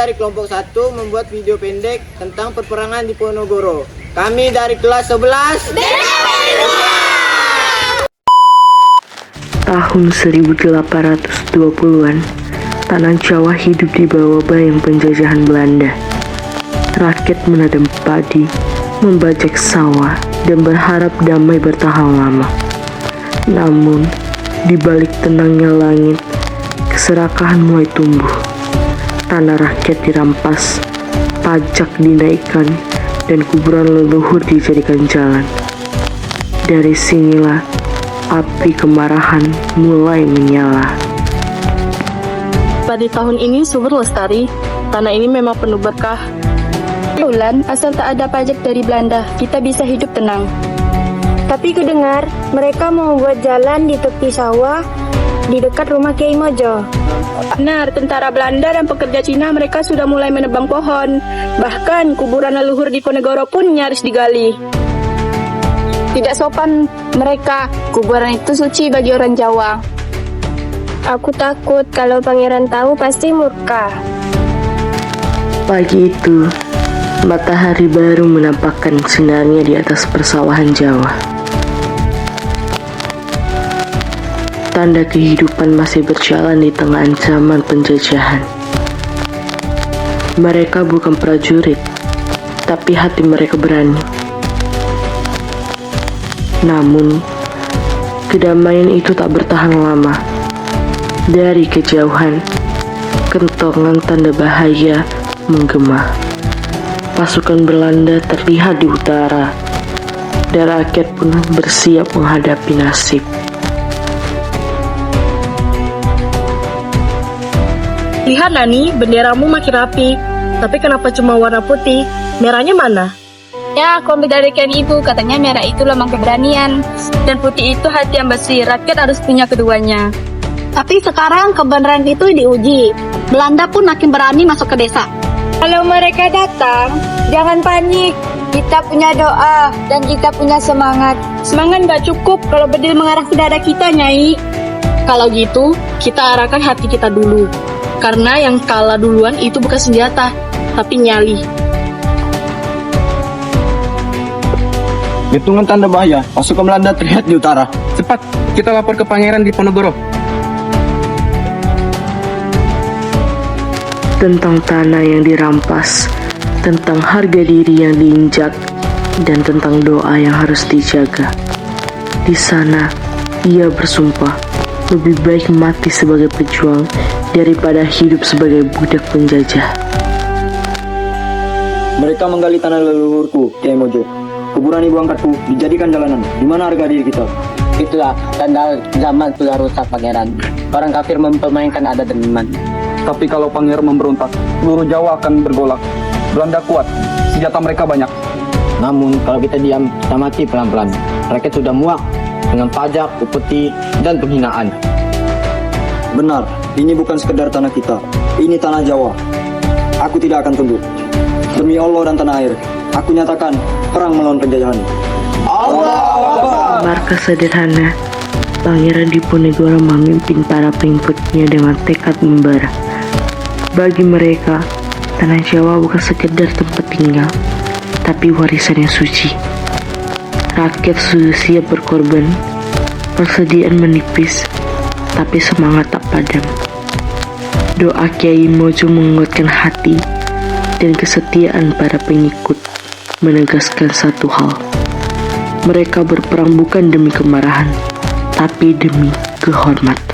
dari kelompok 1 membuat video pendek tentang perperangan di Ponorogo. Kami dari kelas 11 Tahun 1820-an, tanah Jawa hidup di bawah bayang penjajahan Belanda. Rakyat menanam padi, membajak sawah, dan berharap damai bertahan lama. Namun, di balik tenangnya langit, keserakahan mulai tumbuh. Tanah rakyat dirampas, pajak dinaikkan, dan kuburan leluhur dijadikan jalan. Dari sinilah api kemarahan mulai menyala. Pada tahun ini subur lestari, tanah ini memang penuh berkah. Bulan, asal tak ada pajak dari Belanda, kita bisa hidup tenang. Tapi ku dengar mereka mau buat jalan di tepi sawah di dekat rumah Kiai Mojo. Benar, tentara Belanda dan pekerja Cina mereka sudah mulai menebang pohon. Bahkan kuburan leluhur di Ponorogo pun nyaris digali. Tidak sopan mereka, kuburan itu suci bagi orang Jawa. Aku takut kalau pangeran tahu pasti murka. Pagi itu, matahari baru menampakkan sinarnya di atas persawahan Jawa. Tanda kehidupan masih berjalan di tengah ancaman penjajahan. Mereka bukan prajurit, tapi hati mereka berani. Namun, kedamaian itu tak bertahan lama. Dari kejauhan, kentongan tanda bahaya menggema. Pasukan Belanda terlihat di utara, dan rakyat pun bersiap menghadapi nasib. Lihat Nani, benderamu makin rapi. Tapi kenapa cuma warna putih? Merahnya mana? Ya, komik dari ibu, katanya merah itu lambang keberanian. Dan putih itu hati yang bersih, rakyat harus punya keduanya. Tapi sekarang kebenaran itu diuji. Belanda pun makin berani masuk ke desa. Kalau mereka datang, jangan panik. Kita punya doa dan kita punya semangat. Semangat gak cukup kalau bedil mengarah ke dada kita, Nyai. Kalau gitu, kita arahkan hati kita dulu. Karena yang kalah duluan itu bukan senjata, tapi nyali. hitungan tanda bahaya. Pasukan Belanda terlihat di utara. Cepat, kita lapor ke pangeran di Ponorogo. Tentang tanah yang dirampas, tentang harga diri yang diinjak, dan tentang doa yang harus dijaga. Di sana, ia bersumpah, lebih baik mati sebagai pejuang daripada hidup sebagai budak penjajah. Mereka menggali tanah leluhurku, Kiai Mojo. Kuburan ibu angkatku dijadikan jalanan. Di mana harga diri kita? Itulah tanda zaman sudah rusak, pangeran. Orang kafir mempermainkan adat dan iman. Tapi kalau pangeran memberontak, seluruh Jawa akan bergolak. Belanda kuat, senjata mereka banyak. Namun kalau kita diam, kita mati pelan-pelan. Rakyat sudah muak dengan pajak, upeti, dan penghinaan. Benar, ini bukan sekedar tanah kita. Ini tanah Jawa. Aku tidak akan tunduk. Demi Allah dan tanah air, aku nyatakan perang melawan penjajahan. Markas sederhana, Pangeran Diponegoro memimpin para pengikutnya dengan tekad membara. Bagi mereka, tanah Jawa bukan sekedar tempat tinggal, tapi warisan yang suci. Rakyat sudah siap berkorban, persediaan menipis, tapi semangat tak padam. Doa Kiai Mojo menguatkan hati dan kesetiaan para pengikut, menegaskan satu hal. Mereka berperang bukan demi kemarahan, tapi demi kehormatan.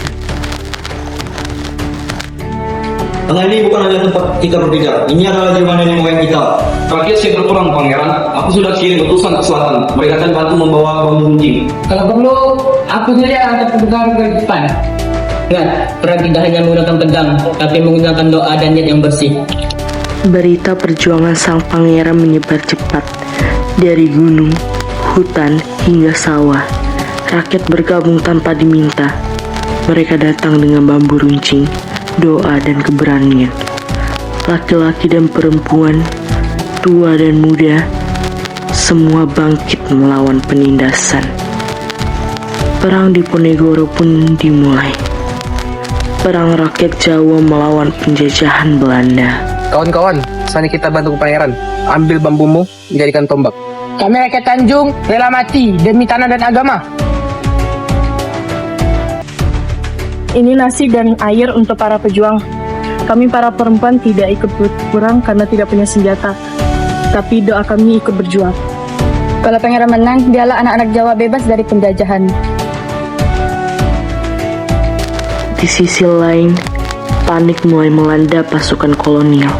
Tanah ini bukan hanya tempat kita berbeda. Ini adalah jiwa nenek moyang kita. Rakyat siap berperang, pangeran. Aku sudah kirim utusan ke selatan. Mereka akan bantu membawa bambu runcing. Kalau perlu, aku saja akan bergerak ke depan. Ingat, perang tidak hanya menggunakan pedang, tapi menggunakan doa dan niat yang bersih. Berita perjuangan sang pangeran menyebar cepat. Dari gunung, hutan, hingga sawah, rakyat bergabung tanpa diminta. Mereka datang dengan bambu runcing, doa dan keberanian. Laki-laki dan perempuan, tua dan muda, semua bangkit melawan penindasan. Perang di Ponorogo pun dimulai. Perang rakyat Jawa melawan penjajahan Belanda. Kawan-kawan, sani kita bantu pangeran. Ambil bambumu, jadikan tombak. Kami rakyat Tanjung rela mati demi tanah dan agama. Ini nasi dan air untuk para pejuang. Kami para perempuan tidak ikut berkurang karena tidak punya senjata. Tapi doa kami ikut berjuang. Kalau pangeran menang, dialah anak-anak Jawa bebas dari penjajahan. Di sisi lain, panik mulai melanda pasukan kolonial.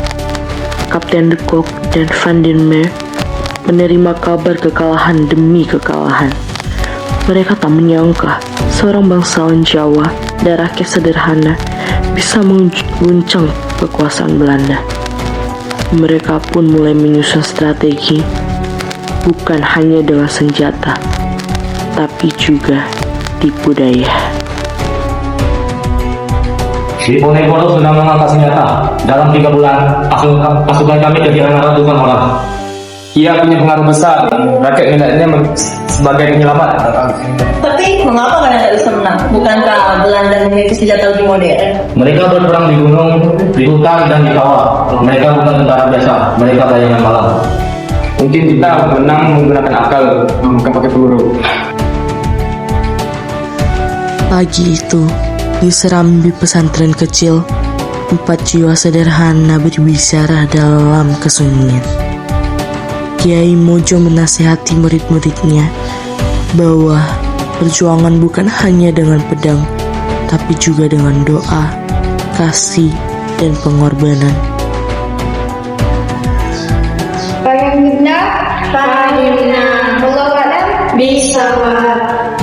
Kapten de Kock dan Van den Meer menerima kabar kekalahan demi kekalahan. Mereka tak menyangka seorang bangsawan Jawa dan rakyat sederhana bisa mengguncang kekuasaan Belanda. Mereka pun mulai menyusun strategi, bukan hanya dengan senjata, tapi juga tipu daya. Diponegoro sudah mengangkat senjata. Dalam 3 bulan, pasukan kami kehilangan ratusan orang. Ia punya pengaruh besar. Rakyat melihatnya sebagai penyelamat. Tapi mengapa kalian tak bisa menang? Bukankah Belanda memiliki senjata lebih modern? Mereka berperang di gunung, di hutan, dan di kawah. Mereka bukan tentara biasa. Mereka bayangan malam. Mungkin kita menang menggunakan akal, bukan pakai peluru. Pagi itu, di serambi pesantren kecil, 4 jiwa sederhana berbicara dalam kesunyian. Kiai Mojo menasihati murid-muridnya bahwa perjuangan bukan hanya dengan pedang, tapi juga dengan doa, kasih, dan pengorbanan.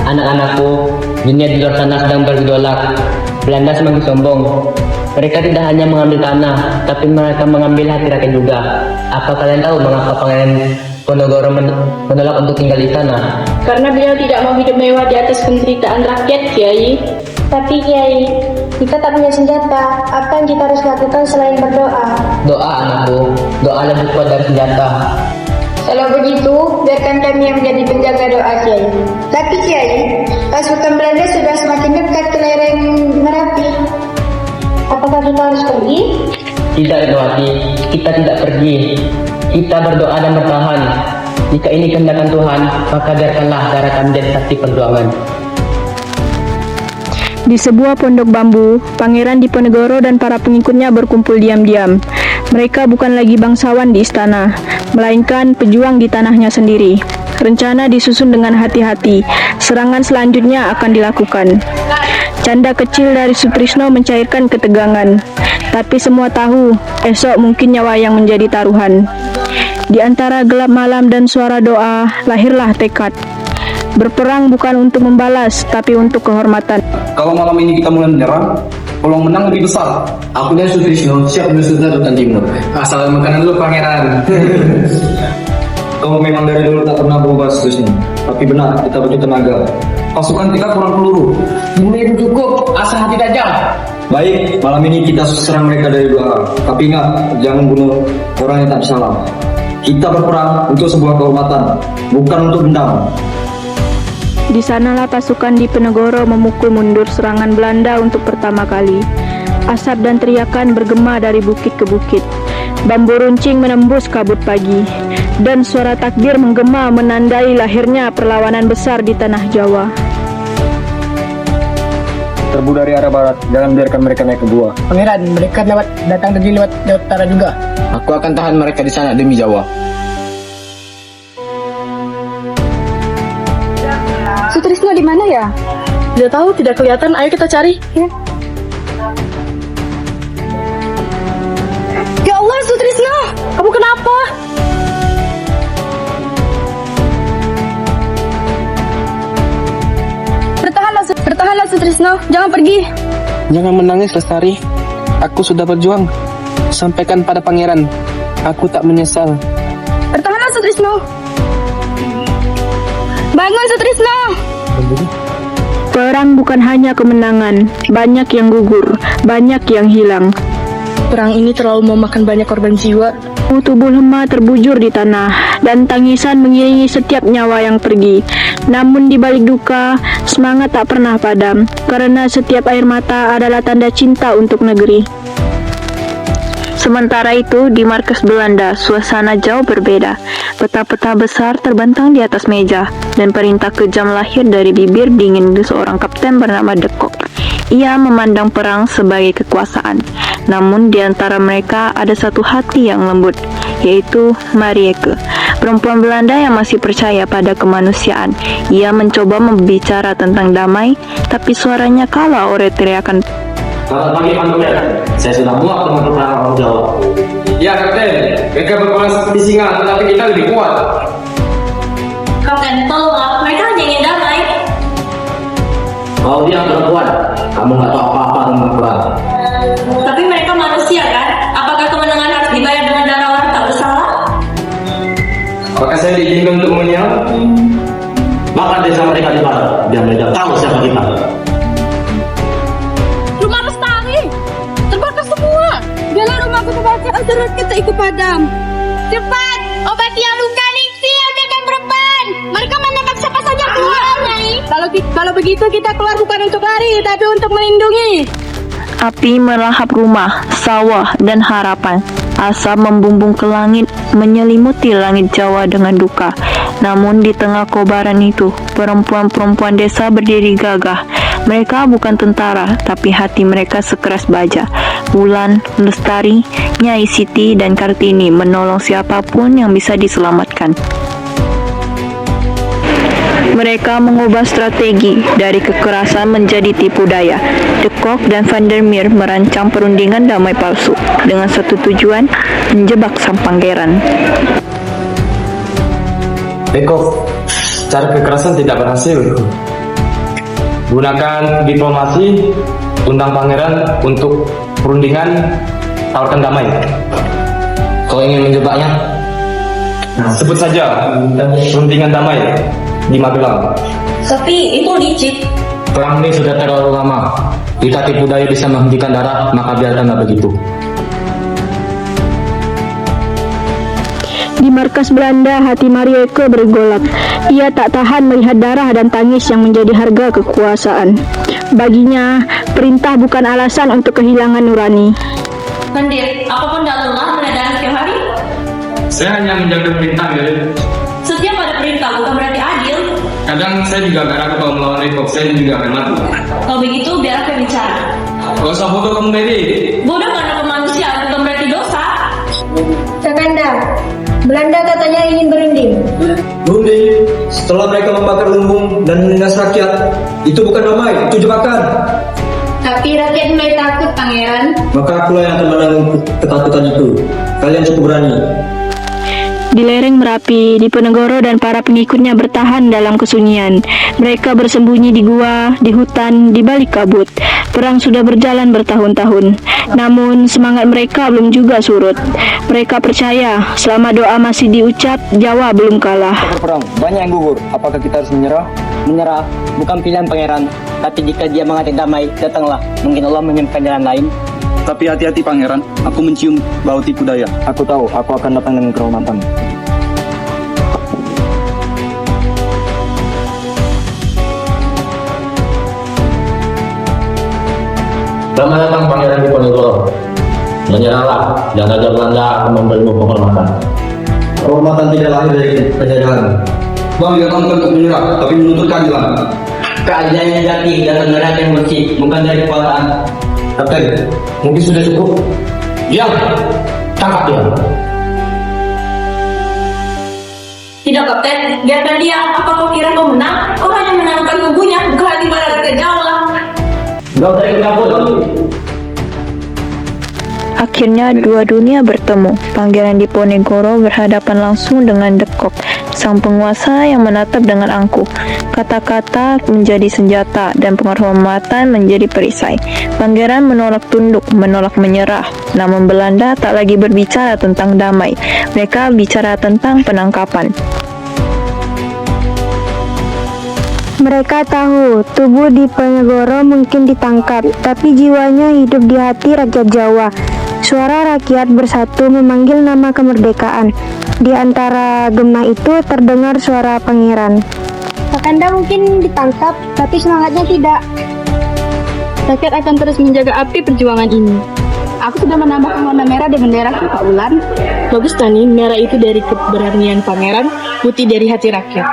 Anak-anakku, dunia di luar sana sedang bergejolak. Belanda semakin sombong. Mereka tidak hanya mengambil tanah, tapi mereka mengambil hati rakyat juga. Apa kalian tahu mengapa Pangeran Ponegoro menolak untuk tinggal di sana? Karena beliau tidak mau hidup mewah di atas penderitaan rakyat, Kiai. Tapi Kiai, kita tak punya senjata. Apa yang kita harus lakukan selain berdoa? Doa anakku, doa lebih kuat dari senjata. Kalau begitu, biarkan kami yang menjadi penjaga doa, Kiai. Tapi Kiai, pasukan Belanda sudah semakin dekat ke lereng Merapi. Apakah kita harus pergi? Tidak, Edwati, kita tidak pergi. Kita berdoa dan bertahan. Jika ini kehendak Tuhan, maka biarkanlah darah kami menjadi saksi perjuangan. Di sebuah pondok bambu, Pangeran Diponegoro dan para pengikutnya berkumpul diam-diam. Mereka bukan lagi bangsawan di istana, melainkan pejuang di tanahnya sendiri. Rencana disusun dengan hati-hati. Serangan selanjutnya akan dilakukan. Canda kecil dari Sutrisno mencairkan ketegangan. Tapi semua tahu, esok mungkin nyawa yang menjadi taruhan. Di antara gelap malam dan suara doa, lahirlah tekad. Berperang bukan untuk membalas, tapi untuk kehormatan. Kalau malam ini kita mulai menyerang, peluang menang lebih besar. Aku dan Sutrisno siap menyusun Hutan Timur. Asal makanan dulu pangeran. Kau memang dari dulu tak pernah berubah seterusnya. Tapi benar, kita butuh tenaga. Pasukan kita kurang peluru. Ini cukup, asal hati tajam. Baik, malam ini kita serang mereka dari 2 arah. Tapi ingat, jangan bunuh orang yang tak bersalah. Kita berperang untuk sebuah kehormatan, bukan untuk dendam. Di sanalah pasukan Diponegoro memukul mundur serangan Belanda untuk pertama kali. Asap dan teriakan bergema dari bukit ke bukit. Bambu runcing menembus kabut pagi. Dan suara takbir menggema menandai lahirnya perlawanan besar di tanah Jawa. Serbu dari arah barat, jangan biarkan mereka naik ke gua. Pangeran, mereka datang dari lewat utara juga. Aku akan tahan mereka di sana demi Jawa. Sutrisno di mana ya? Tidak tahu, tidak kelihatan. Ayo kita cari. Ya Allah, Sutrisno, kamu kenapa? Bertahanlah Sutrisno, jangan pergi. Jangan menangis, Lestari. Aku sudah berjuang. Sampaikan pada pangeran, aku tak menyesal. Bertahanlah Sutrisno. Bangun Sutrisno. Perang bukan hanya kemenangan, banyak yang gugur, banyak yang hilang. Perang ini terlalu memakan banyak korban jiwa. Tubuh lemah terbujur di tanah, dan tangisan mengiringi setiap nyawa yang pergi. Namun di balik duka, semangat tak pernah padam, karena setiap air mata adalah tanda cinta untuk negeri. Sementara itu, di markas Belanda, suasana jauh berbeda. Peta-peta besar terbentang di atas meja, dan perintah kejam lahir dari bibir dingin seorang kapten bernama De Kock. Ia memandang perang sebagai kekuasaan. Namun di antara mereka ada satu hati yang lembut, yaitu Marieke, perempuan Belanda yang masih percaya pada kemanusiaan. Ia mencoba berbicara tentang damai, tapi suaranya kalah oleh teriakan. Selamat pagi, Pak Kapten. Saya sudah muak dengan peperangan orang Jawa. Ya, Kapten. Mereka berperang seperti singa, tetapi kita lebih kuat. Kapten, tolonglah, mereka hanya ingin damai. Kau dia perempuan, kamu nggak tahu apa-apa tentang perang. Tapi mereka manusia kan? Apakah kemenangan harus dibayar dengan darah orang tak bersalah? Apakah saya diizinkan untuk menyerang? Maka desa mereka dibakar, biar mereka tahu siapa kita. Rumah Lestari terbakar semua. Biarlah rumahku terbakar, agar kita ikut padam. Cepat, obati yang luka Nixi, ambilkan perempuan. Mereka menembak siapa saja keluar, Nyai. Kalau begitu kita keluar bukan untuk lari, tapi untuk melindungi. Api melahap rumah, sawah, dan harapan. Asap membumbung ke langit, menyelimuti langit Jawa dengan duka. Namun di tengah kobaran itu, perempuan-perempuan desa berdiri gagah. Mereka bukan tentara, tapi hati mereka sekeras baja. Wulan, Lestari, Nyai Siti, dan Kartini menolong siapapun yang bisa diselamatkan. Mereka mengubah strategi dari kekerasan menjadi tipu daya. De Kock dan Van der Meer merancang perundingan damai palsu dengan satu tujuan, menjebak sang pangeran. De Kock, cara kekerasan tidak berhasil. Gunakan diplomasi, undang pangeran untuk perundingan, tawarkan damai. Kau ingin menjebaknya? Sebut saja perundingan damai di Magelang. Tapi itu licik. Perang ini sudah terlalu lama. Jika tipu daya bisa menghentikan darah, maka biarkanlah begitu. Di markas Belanda, hati Marieke bergolak. Ia tak tahan melihat darah dan tangis yang menjadi harga kekuasaan. Baginya, perintah bukan alasan untuk kehilangan nurani. Pendir, apapun tak lelah menedan setiap hari. Saya hanya menjaga perintah, Mary. Setiap ada perintah bukan berarti adil. Kadang saya juga gak ragu kalau melawan De Kock, saya juga akan mati. Kalau begitu biar aku bicara. Gak usah bodoh kamu, Mary. Bodoh karena kemanusiaan bukan berarti dosa. Kakanda, Belanda katanya ingin berunding. Berunding setelah mereka membakar lumbung dan menindas rakyat. Itu bukan damai, itu jebakan. Tapi rakyat mulai takut, Pangeran. Maka akulah yang akan menanggung ketakutan itu. Kalian cukup berani. Di lereng Merapi, Diponegoro dan para pengikutnya bertahan dalam kesunyian. Mereka bersembunyi di gua, di hutan, di balik kabut. Perang sudah berjalan bertahun-tahun. Namun semangat mereka belum juga surut. Mereka percaya selama doa masih diucap, Jawa belum kalah. Perang, banyak yang gugur. Apakah kita harus menyerah? Menyerah bukan pilihan pangeran, tapi jika dia mengajak damai, datanglah. Mungkin Allah menyimpan jalan lain. Tapi hati-hati pangeran, aku mencium bau tipu daya. Aku tahu, aku akan datang dengan kehormatan. Selamat datang Pangeran Diponegoro. Menyerahlah, dan Raja Belanda akan memberimu penghormatan. Kehormatan tidak lahir dari penjajahan. Bang, jangan untuk menyerah, tapi menuntut keadilan. Keadilan yang jati datang dari hati yang bersih, bukan dari kekuasaan. Kapten, mungkin sudah cukup. Diam, tangkap dia. Tidak, Kapten. Biarkan dia. Apa kau kira kau menang? Kau hanya menangkan kubunya, bukan hati para rakyat Jawa. Gak usah ikut campur. Akhirnya dua dunia bertemu. Pangeran Diponegoro berhadapan langsung dengan De Kock, sang penguasa yang menatap dengan angkuh. Kata-kata menjadi senjata dan penghormatan menjadi perisai. Pangeran menolak tunduk, menolak menyerah. Namun Belanda tak lagi berbicara tentang damai. Mereka bicara tentang penangkapan. Mereka tahu tubuh Diponegoro mungkin ditangkap, tapi jiwanya hidup di hati rakyat Jawa. Suara rakyat bersatu memanggil nama kemerdekaan. Di antara gema itu terdengar suara pangeran. Kakanda mungkin ditangkap, tapi semangatnya tidak. Rakyat akan terus menjaga api perjuangan ini. Aku sudah menambahkan warna merah di bendera kita, Ulan. Bagus Tani, merah itu dari keberanian pangeran, putih dari hati rakyat.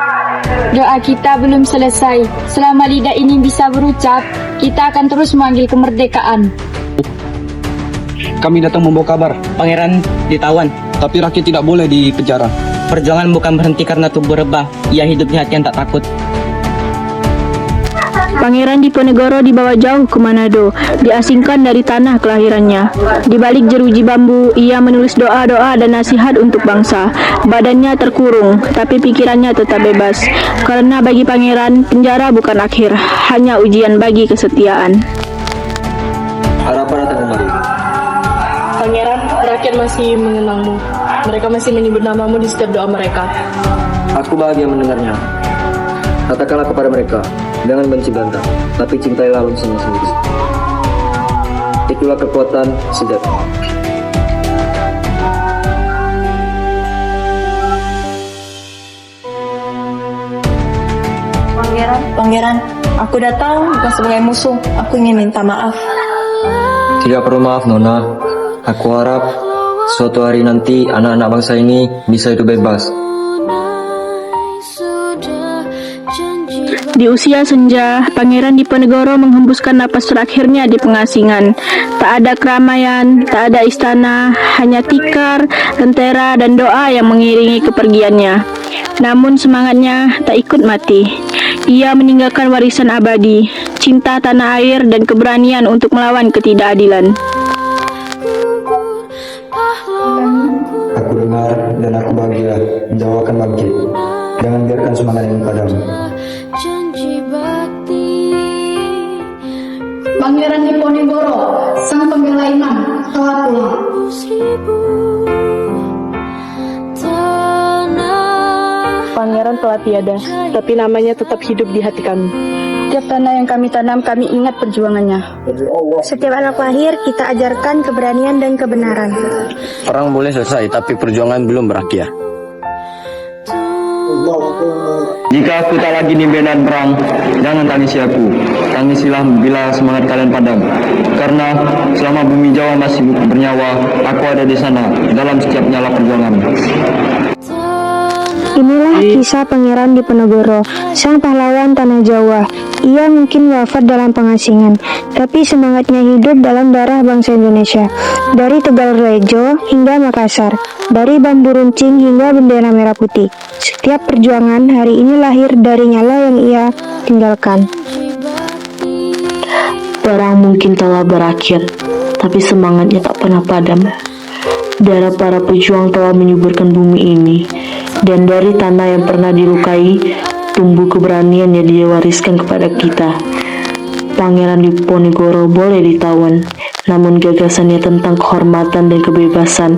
Doa kita belum selesai. Selama lidah ini bisa berucap, kita akan terus memanggil kemerdekaan. Kami datang membawa kabar. Pangeran ditawan. Tapi rakyat tidak boleh di penjara. Perjuangan bukan berhenti karena tubuh rebah. Ia hidup di hati yang tak takut. Pangeran Diponegoro dibawa jauh ke Manado, diasingkan dari tanah kelahirannya. Di balik jeruji bambu, ia menulis doa-doa dan nasihat untuk bangsa. Badannya terkurung, tapi pikirannya tetap bebas. Karena bagi pangeran, penjara bukan akhir, hanya ujian bagi kesetiaan. Harapan datang kembali. Pangeran, rakyat masih mengenangmu. Mereka masih menyebut namamu di setiap doa mereka. Aku bahagia mendengarnya. Katakanlah kepada mereka, jangan benci Belanda, tapi cintailah bangsa sendiri. Itulah kekuatan sejati. Pangeran, aku datang bukan sebagai musuh. Aku ingin minta maaf. Tidak perlu maaf, Nona. Aku harap suatu hari nanti anak-anak bangsa ini bisa hidup bebas. Di usia senja, Pangeran Diponegoro menghembuskan napas terakhirnya di pengasingan. Tak ada keramaian, tak ada istana, hanya tikar, lentera, dan doa yang mengiringi kepergiannya. Namun semangatnya tak ikut mati. Ia meninggalkan warisan abadi, cinta tanah air, dan keberanian untuk melawan ketidakadilan. Aku dengar dan aku bahagia menjawabkan bangkit. Jangan biarkan semangat ini padam. Pangeran Diponegoro, sang pembela iman, telah pulang. Pangeran telah tiada, tapi namanya tetap hidup di hati kami. Setiap tanah yang kami tanam, kami ingat perjuangannya. Setiap anak lahir, kita ajarkan keberanian dan kebenaran. Perang boleh selesai, tapi perjuangan belum berakhir. Jika aku tak lagi di medan perang, jangan tangisi aku. Tangisilah bila semangat kalian padam. Karena selama bumi Jawa masih bernyawa, aku ada di sana dalam setiap nyala perjuangan. Inilah kisah Pangeran Diponegoro, sang pahlawan tanah Jawa. Ia mungkin wafat dalam pengasingan, tapi semangatnya hidup dalam darah bangsa Indonesia. Dari Tegal Rejo hingga Makassar, dari bambu runcing hingga bendera merah putih. Setiap perjuangan hari ini lahir dari nyala yang ia tinggalkan. Perang mungkin telah berakhir, tapi semangatnya tak pernah padam. Darah para pejuang telah menyuburkan bumi ini, dan dari tanah yang pernah dilukai, tumbuh keberanian yang diwariskan kepada kita. Pangeran Diponegoro boleh ditawan, namun gagasannya tentang kehormatan dan kebebasan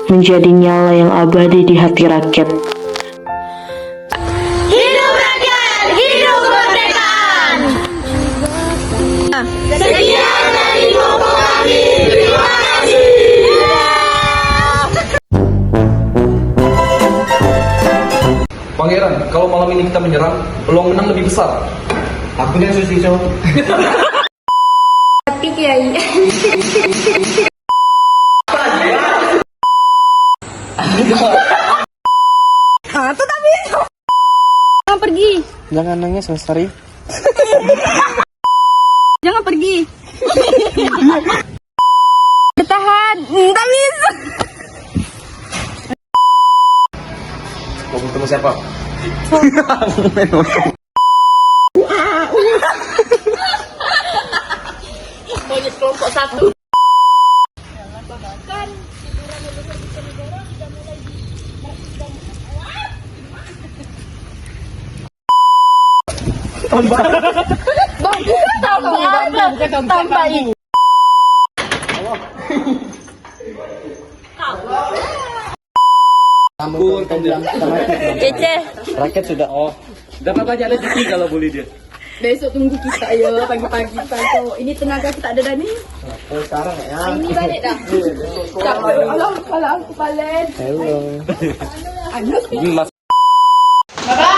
menjadi nyala yang abadi di hati rakyat. Hidup rakyat, hidup kemerdekaan. Sekian dari kelompok kami. Terima kasih. Pangeran, kalau malam ini kita menyerang, peluang menang lebih besar. Aku yang susah. Tapi Kiai. Jangan pergi. Jangan nangis, Lestari. Jangan pergi. Bertahan. Tak bisa. Mau ketemu siapa? Monyet kelompok 1. Tambah ini. Kece. Rakyat sudah dapat banyak rezeki kalau boleh dia. Besok tunggu kita ya pagi-pagi Pak. Ini tenaga kita ada dah ni. Sekarang ya. Ini balik dah. Alah, kepala aku palen. Hello. Aduh. Mas. Bye-bye.